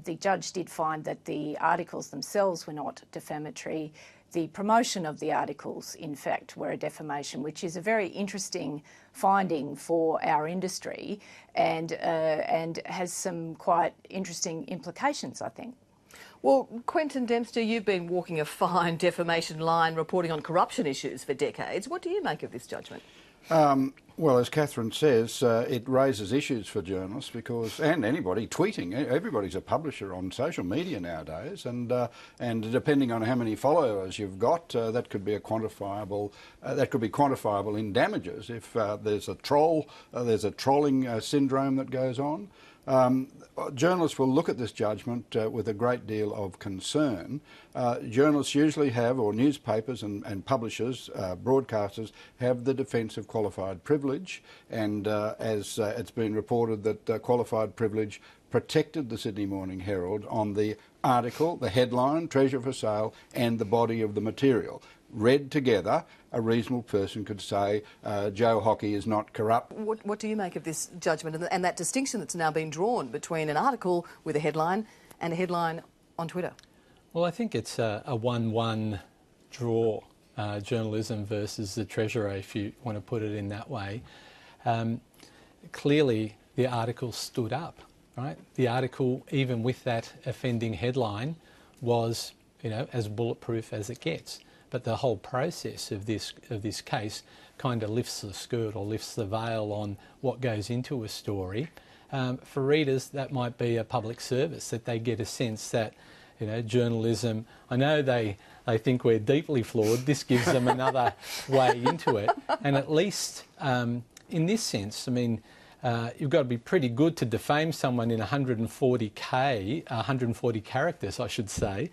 the judge did find that the articles themselves were not defamatory. The promotion of the articles, in fact, were a defamation, which is a very interesting finding for our industry and has some quite interesting implications, I think. Well, Quentin Dempster, you've been walking a fine defamation line, reporting on corruption issues for decades. What do you make of this judgment? Well, as Catherine says, it raises issues for journalists because, and anybody tweeting, everybody's a publisher on social media nowadays, and depending on how many followers you've got, that could be quantifiable in damages if there's a trolling syndrome that goes on. Journalists will look at this judgment with a great deal of concern. Journalists usually have, or newspapers and publishers, broadcasters, have the defence of qualified privilege, and as it's been reported that qualified privilege protected the Sydney Morning Herald on the article, the headline, treasure for sale, and the body of the material. Read together, a reasonable person could say Joe Hockey is not corrupt. What do you make of this judgment and that distinction that's now been drawn between an article with a headline and a headline on Twitter? Well, I think it's a 1-1 draw, journalism versus the Treasurer, if you want to put it in that way. Clearly, the article stood up, right? The article, even with that offending headline, was, as bulletproof as it gets. But the whole process of this case kind of lifts the skirt or lifts the veil on what goes into a story. For readers, that might be a public service, that they get a sense that, journalism, I know they think we're deeply flawed, this gives them another way into it. And at least in this sense, I mean, you've got to be pretty good to defame someone in 140 characters, I should say.